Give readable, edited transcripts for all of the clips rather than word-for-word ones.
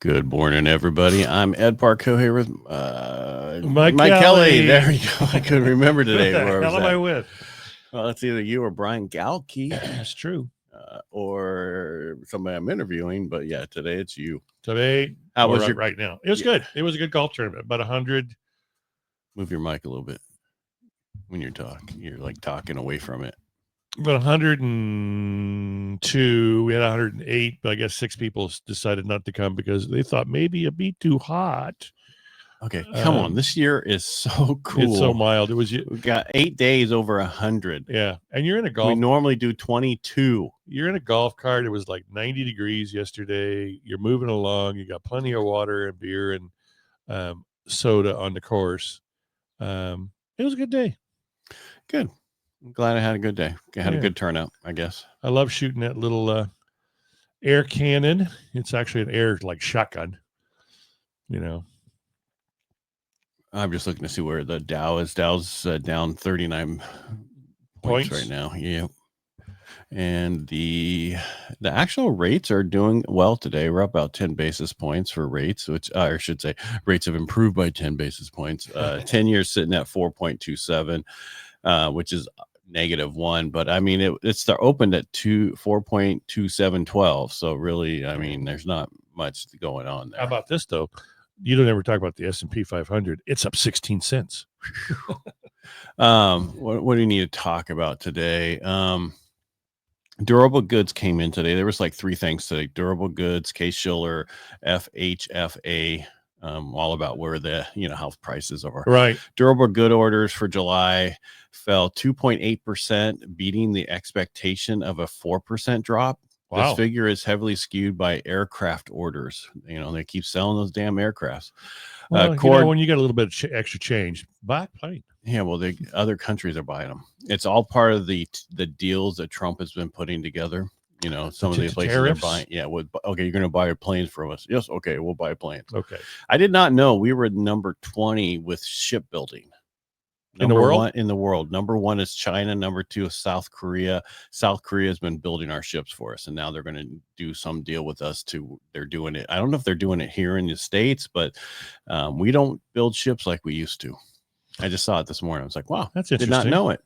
Good morning, everybody. I'm Ed Parcaut here with Mike Kelly. Kelly. There we go. I couldn't remember today. Who the where hell am I with? Well, it's either you or Brian Galkey, That's true. or somebody I'm interviewing. But yeah, today it's you. Today, How was your? right now? It was good. It was a good golf tournament. About 100. Move your mic a little bit when you're talking. You're like talking away from it. About 102. We had 108, but I guess 6 people decided not to come because they thought maybe it'd be too hot. Okay, come on. This year is so cool. It's so mild. We got 8 days over 100. Yeah, and you're in a golf. We normally do 22. You're in a golf cart. It was like 90 degrees yesterday. You're moving along. You got plenty of water and beer and soda on the course. It was a good day. Good. I'm glad I had a good day. I had a good turnout, I guess. I love shooting that little air cannon. It's actually an air like shotgun. You know. I'm just looking to see where the Dow is. Dow's down 39 points right now. Yeah. And the actual rates are doing well today. We're up about 10 basis points for rates, which I should say rates have improved by 10 basis points. 10 years sitting at 4.27, which is -1. But I mean, it's opened at 4.2712. So really, I mean, there's not much going on there. How about this though? You don't ever talk about the S&P 500. It's up 16 cents. What do you need to talk about today? Durable goods came in today. There was like 3 things today: durable goods, Case-Shiller FHFA, all about where the house prices are. Right. Durable good orders for July fell 2.8%, beating the expectation of a 4% drop. Wow. This figure is heavily skewed by aircraft orders. They keep selling those damn aircrafts. Well, when you got a little bit of extra change, buy a plane. Yeah, well, the other countries are buying them. It's all part of the deals that Trump has been putting together. Some of the places are buying. Yeah, okay, you're going to buy your planes from us. Yes, okay, we'll buy planes. Okay. I did not know we were number 20 with shipbuilding. In the world? In the world. Number 1 is China. Number 2 is South Korea. South Korea has been building our ships for us, and now they're going to do some deal with us too. They're doing it. I don't know if they're doing it here in the States, but we don't build ships like we used to. I just saw it this morning. I was like, wow, that's interesting. Did not know it.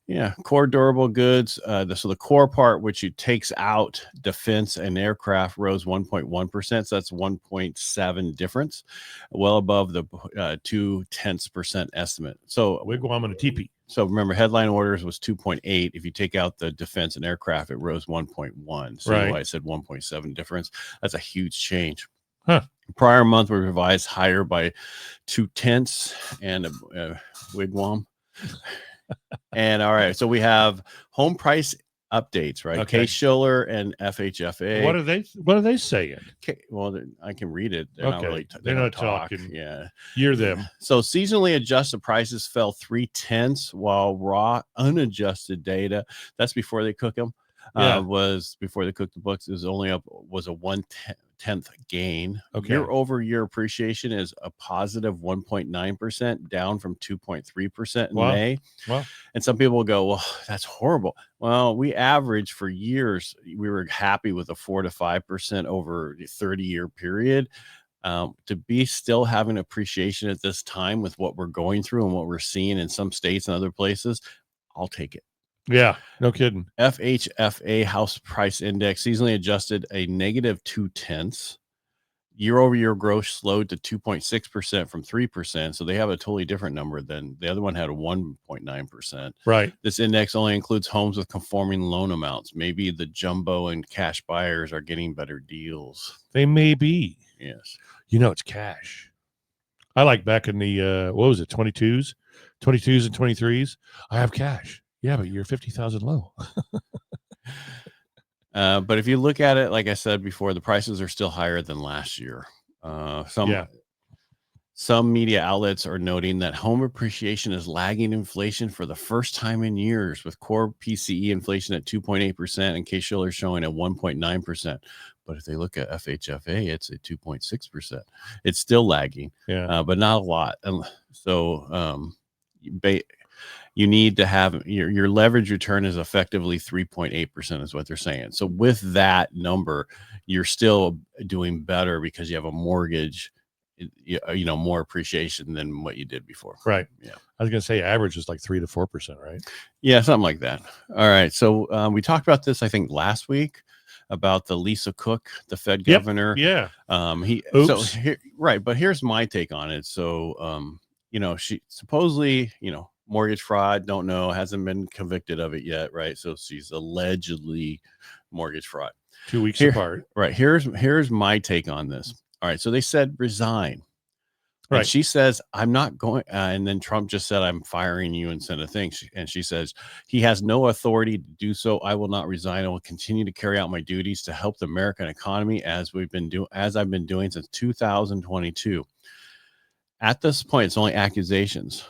Yeah. Core durable goods. So the core part, which takes out defense and aircraft, rose 1.1%. So that's 1.7 difference, well above the 0.2% estimate. So wigwam and a teepee. So remember, headline orders was 2.8. If you take out the defense and aircraft, it rose 1.1. So I said 1.7 difference. That's a huge change. Huh. Prior month we revised higher by 0.2 and a wigwam. And all right, so we have home price updates, right? Okay. Case-Shiller and FHFA. What are they saying? Okay, well, I can read it. They're not really they're not talking. Yeah, you're them. So seasonally adjusted prices fell 0.3, while raw unadjusted data, that's before they cook them, was before they cooked the books, was only up, was a 1/10 gain. Okay. Year-over-year appreciation is a positive 1.9%, down from 2.3% in May. Wow. And some people will go, well, that's horrible. Well, we averaged for years, we were happy with a 4 to 5% over a 30-year period. To be still having appreciation at this time with what we're going through and what we're seeing in some states and other places, I'll take it. Yeah, no kidding. FHFA house price index seasonally adjusted a -0.2. Year-over-year growth slowed to 2.6% from 3%. So they have a totally different number than the other one had a 1.9%. Right. This index only includes homes with conforming loan amounts. Maybe the jumbo and cash buyers are getting better deals. They may be. Yes. It's cash. I like back in the, what was it, 22s and 23s. I have cash. Yeah, but you're 50,000 low. But if you look at it, like I said before, the prices are still higher than last year. Some media outlets are noting that home appreciation is lagging inflation for the first time in years, with core PCE inflation at 2.8% and Case-Shiller showing at 1.9%. But if they look at FHFA, it's at 2.6%. It's still lagging, but not a lot. So you need to have your leverage return is effectively 3.8% is what they're saying. So with that number, you're still doing better because you have a mortgage, more appreciation than what you did before. Right. Yeah. I was going to say average is like 3 to 4%, right? Yeah, something like that. All right. So we talked about this, I think, last week about the Lisa Cook, the Fed governor. Yeah. Oops. Right. But here's my take on it. So, she supposedly, mortgage fraud, don't know, hasn't been convicted of it yet. Right. So she's allegedly mortgage fraud. 2 weeks apart. Right. Here's my take on this. All right. So they said resign. Right. And she says, I'm not going. And then Trump just said, I'm firing you and sent a thing. And she says, he has no authority to do so. I will not resign. I will continue to carry out my duties to help the American economy as I've been doing since 2022. At this point, it's only accusations.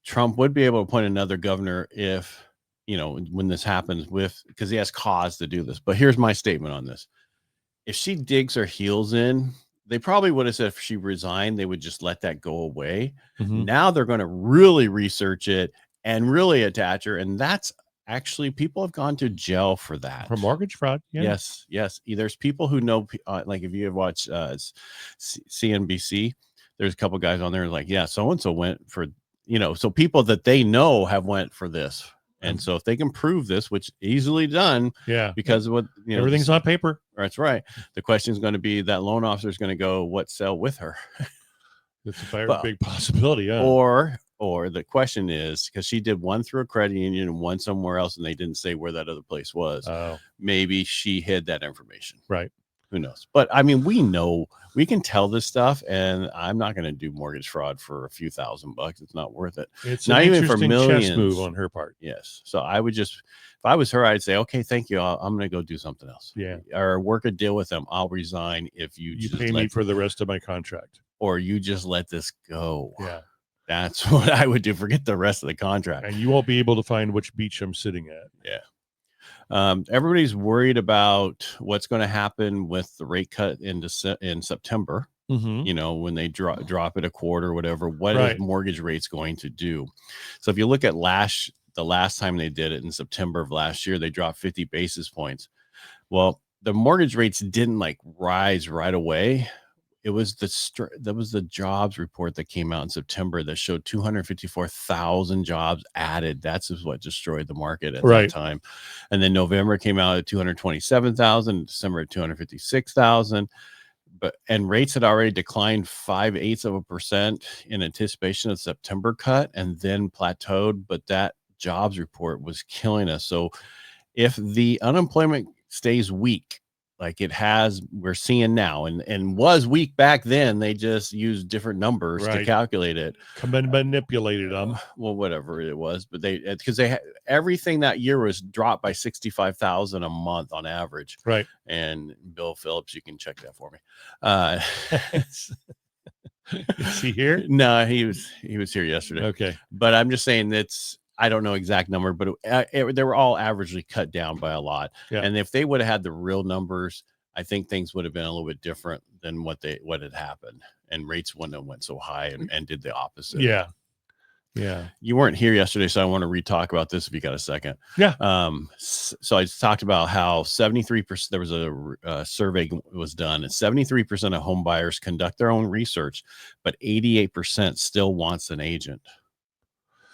Trump would be able to appoint another governor if, when this happens because he has cause to do this. But here's my statement on this. If she digs her heels in, they probably would have said if she resigned, they would just let that go away. Mm-hmm. Now they're going to really research it and really attach her. And that's actually, people have gone to jail for that. For mortgage fraud. Yeah. Yes. There's people who know, like if you have watched CNBC, there's a couple guys on there like, yeah, so-and-so went for, so people that they know have went for this. And so if they can prove this, which easily done, because of what everything's on paper. That's right. The question is going to be that loan officer is going to go, what sell with her? It's a very big possibility. Yeah. Or the question is, because she did one through a credit union and one somewhere else, and they didn't say where that other place was. Maybe she hid that information. Right. Who knows? But I mean, we know, we can tell this stuff, and I'm not going to do mortgage fraud for a few $1,000. It's not worth it. It's not even for millions. Chess move on her part. Yes. So I would just, if I was her, I'd say, okay, thank you. I'm going to go do something else. Yeah. Or work a deal with them. I'll resign if you pay me for the rest of my contract. Or you just let this go. Yeah. That's what I would do. Forget the rest of the contract. And you won't be able to find which beach I'm sitting at. Yeah. Everybody's worried about what's going to happen with the rate cut in September. Mm-hmm. When they drop it a quarter or whatever, what is mortgage rates going to do? So if you look at the last time they did it in September of last year, they dropped 50 basis points. Well, the mortgage rates didn't rise right away. It was the jobs report that came out in September that showed 254,000 jobs added. That's what destroyed the market at that time. And then November came out at 227,000, December at 256,000. And rates had already declined 0.5% in anticipation of September cut and then plateaued. But that jobs report was killing us. So if the unemployment stays weak, like it has, we're seeing now, and was weak back then, they just used different numbers to calculate it. Manipulated them. Well, whatever it was, but because everything that year was dropped by 65,000 a month on average. Right. And Bill Phillips, you can check that for me. Is he here? No, he was here yesterday. Okay. But I'm just saying I don't know exact number, but they were all averagely cut down by a lot. Yeah. And if they would have had the real numbers, I think things would have been a little bit different than what had happened. And rates wouldn't have went so high and did the opposite. Yeah. Yeah. You weren't here yesterday, so I want to re-talk about this if you got a second. Yeah. So I talked about how 73%, there was a survey was done, and 73% of home buyers conduct their own research, but 88% still wants an agent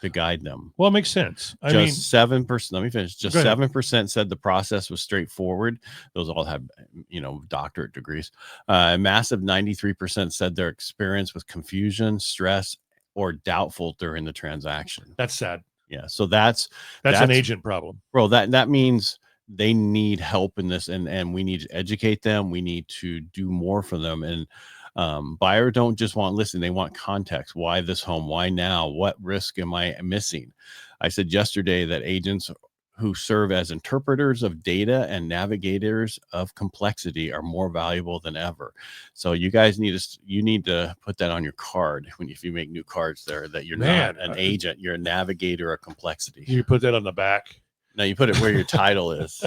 to guide them. Well, it makes sense. I mean, mean, 7%. Let me finish. Just 7% said the process was straightforward. Those all have, doctorate degrees. A massive 93% said their experience with confusion, stress, or doubtful during the transaction. That's sad. Yeah. So that's an agent problem. Bro, that means they need help in this, and we need to educate them. We need to do more for them. And buyer don't just want listen, they want context. Why this home? Why now? What risk am I missing? I said yesterday that agents who serve as interpreters of data and navigators of complexity are more valuable than ever. So you guys need to put that on your card if you make new cards there, that you're not an agent, you're a navigator of complexity. You put that on the back. No, you put it where your title is.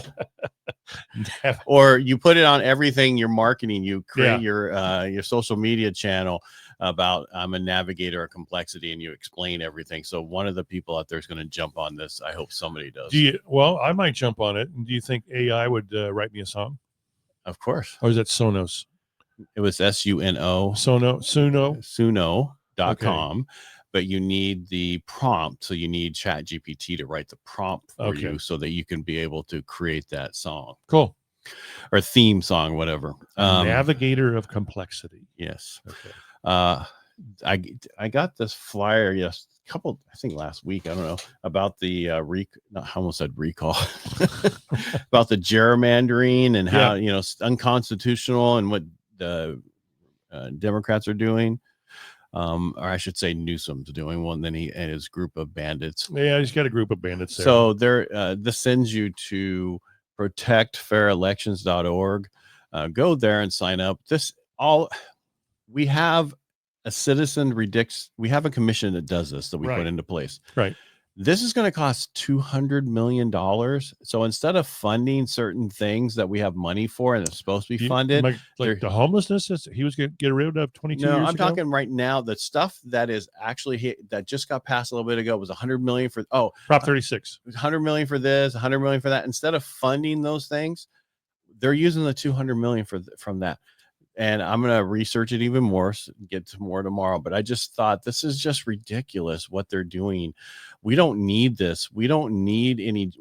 Or you put it on everything you're marketing. You create your social media channel about I'm a navigator of complexity, and you explain everything. So one of the people out there is going to jump on this. I hope somebody does. Well, I might jump on it. Do you think AI would write me a song? Of course. Or is that Sonos? It was SUNO. Suno.com. Okay. But you need the prompt. So you need ChatGPT to write the prompt for you so that you can be able to create that song. Cool. Or theme song, whatever. Navigator of complexity. Yes. Okay. I got this flyer I think last week, I don't know, about the I almost said recall about the gerrymandering and how it's unconstitutional and what the Democrats are doing. Or I should say Newsom's doing one. Then he and his group of bandits. Yeah, he's got a group of bandits there. So this sends you to protectfairelections.org. Go there and sign up. We have a we have a commission that does this that we put into place. Right. This is going to cost $200 million. So instead of funding certain things that we have money for and it's supposed to be funded, like the homelessness, he was going to get rid of 22 years ago? No, I'm talking right now. The stuff that is actually that just got passed a little bit ago was $100 million for Prop 36. $100 million for this, $100 million for that. Instead of funding those things, they're using the $200 million from that. And I'm going to research it even more, get to more tomorrow. But I just thought this is just ridiculous what they're doing. We don't need this. We don't need any.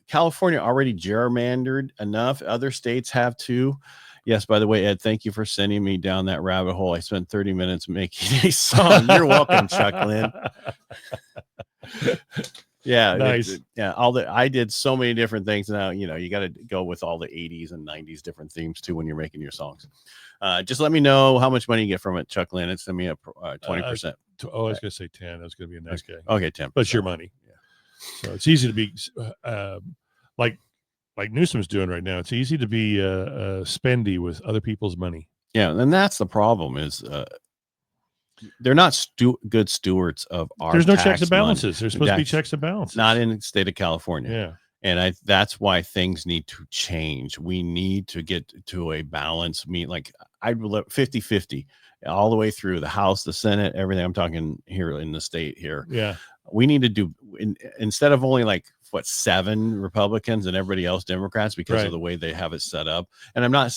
California already gerrymandered enough. Other states have too. Yes, by the way, Ed, thank you for sending me down that rabbit hole. I spent 30 minutes making a song. You're welcome, Chuck Lynn. Yeah, nice. I did so many different things. Now, you got to go with all the 80s and 90s different themes too when you're making your songs. Just let me know how much money you get from it, Chuck Lynn. Send me a 20%. I was going to say 10. I was going to be a nice guy. Okay, 10. But it's your money. Yeah. So it's easy to be like Newsom's doing right now. It's easy to be spendy with other people's money. Yeah, and that's the problem is they're not good stewards of our There's no checks and money. balances. There's supposed to be checks and balances. Not in the state of California. Yeah. And that's why things need to change. We need to get to a balance. I'd 50-50 all the way through the House, the Senate, everything. I'm talking here in the state here. Yeah. We need to do, instead of only 7 Republicans and everybody else Democrats because of the way they have it set up. And I'm not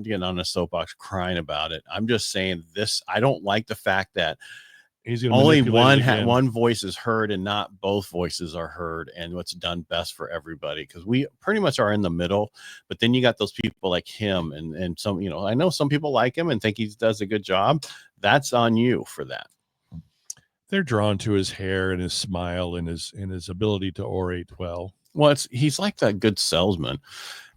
getting on a soapbox crying about it. I'm just saying this. I don't like the fact that only one voice is heard and not both voices are heard, and what's done best for everybody, because we pretty much are in the middle. But then you got those people like him and some, I know some people like him and think he does a good job. That's on you for that. They're drawn to his hair and his smile and his ability to orate well. Well, he's like that good salesman.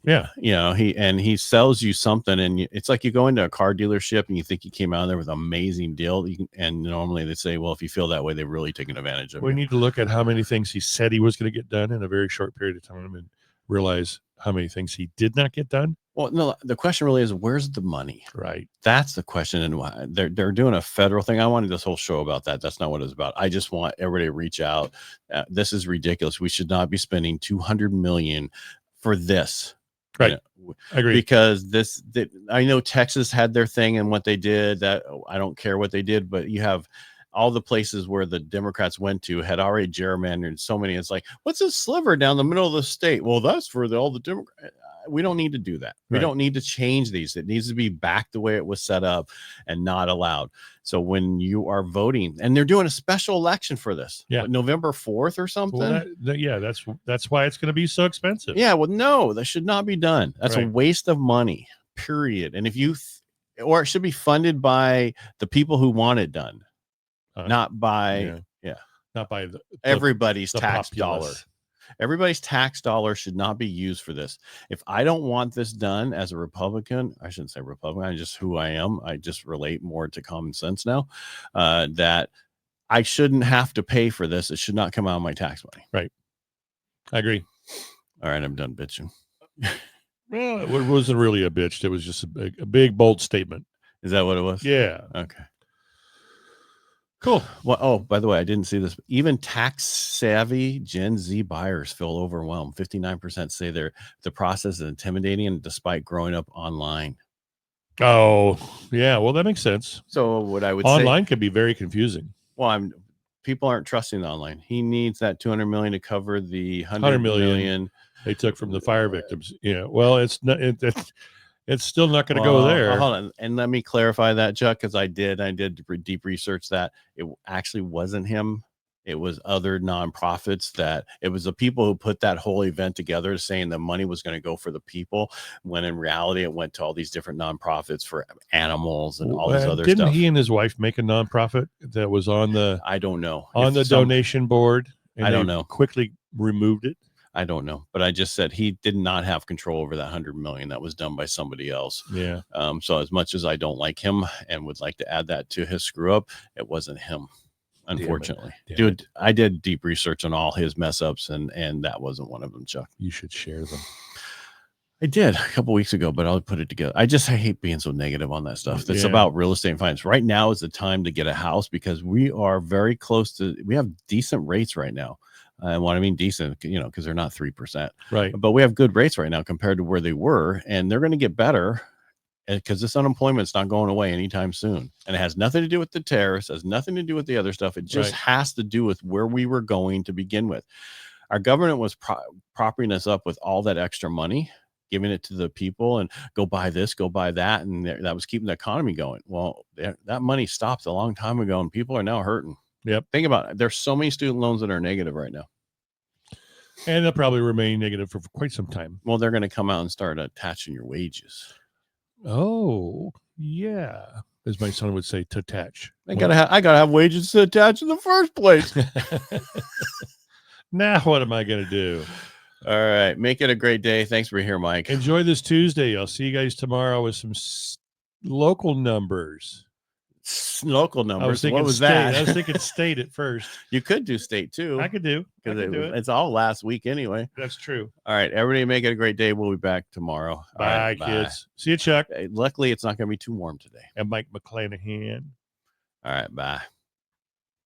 Yeah. He sells you something, and it's like you go into a car dealership and you think you came out of there with an amazing deal. And normally they say, well, if you feel that way, they've really taken advantage of you. We need to look at how many things he said he was going to get done in a very short period of time and realize how many things he did not get done. Well, no, the question really is, where's the money? Right. That's the question. And why they're doing a federal thing. I wanted this whole show about that. That's not what it's about. I just want everybody to reach out. This is ridiculous. We should not be spending $200 million for this. Right. I agree. Because I know Texas had their thing and what they did. That I don't care what they did, but you have all the places where the Democrats went to had already gerrymandered so many. It's like, what's a sliver down the middle of the state? Well, that's for all the Democrats. We don't need to do that. We don't need to change these. It needs to be back the way it was set up and not allowed. So when you are voting, and they're doing a special election for this, November 4th or something. Well, that's why it's going to be so expensive. Yeah. Well, no, that should not be done. That's a waste of money, period. And or it should be funded by the people who want it done, not by, not by everybody's tax populace. dollar. Everybody's tax dollar should not be used for this. If I don't want this done as a Republican, I shouldn't say Republican, I'm just who I am. I just relate more to common sense now, that I shouldn't have to pay for this. It should not come out of my tax money. Right. I agree. All right. I'm done bitching. Well, it wasn't really a bitch. It was just a big, bold statement. Is that what it was? Yeah. Okay. Cool. Well, oh, by the way, I didn't see this. Even tax-savvy Gen Z buyers feel overwhelmed. 59% say the process is intimidating, and despite growing up online. Oh, yeah. Well, that makes sense. So what I would say, Online can be very confusing. well, people aren't trusting online. He needs that 200 million to cover the 100 million they took from the fire victims. Yeah. Well, it's not. It's still not going to go there. Hold on, and let me clarify that, Chuck, because I did deep research that it actually wasn't him. It was other nonprofits that it was the people who put that whole event together, saying the money was going to go for the people, when in reality it went to all these different nonprofits for animals and all this other stuff. Didn't he and his wife make a nonprofit that was on the? I don't know. On the donation board. And I don't know. Quickly removed it. I don't know, but I just said he did not have control over that 100 million. That was done by somebody else. Yeah. So as much as I don't like him and would like to add that to his screw up, it wasn't him. Unfortunately, dude, I did deep research on all his mess ups, and that wasn't one of them, Chuck. You should share them. I did a couple weeks ago, but I'll put it together. I hate being so negative on that stuff. That's about real estate and finance. Right now is the time to get a house because we are very close to. We have decent rates right now. And what I mean decent, because they're not 3%, right? But we have good rates right now compared to where they were, and they're going to get better. Because this unemployment's not going away anytime soon. And it has nothing to do with the tariffs, has nothing to do with the other stuff. It just has to do with where we were going to begin with. Our government was propping us up with all that extra money, giving it to the people and go buy this, go buy that. And that was keeping the economy going. Well, that money stopped a long time ago and people are now hurting. Yep. Think about it. There's so many student loans that are negative right now. And they'll probably remain negative for quite some time. Well, they're going to come out and start attaching your wages. Oh, yeah. As my son would say, to attach. I gotta have wages to attach in the first place. Now what am I going to do? All right. Make it a great day. Thanks for here, Mike. Enjoy this Tuesday. I'll see you guys tomorrow with some local numbers. Local numbers. I was thinking what was state. that? I was thinking state at first. You could do state too. I could do it. It's all last week anyway. That's true. All right, everybody, make it a great day. We'll be back tomorrow. Bye, kids. See you, Chuck. Luckily, it's not going to be too warm today. And Mike McClanahan. All right, bye.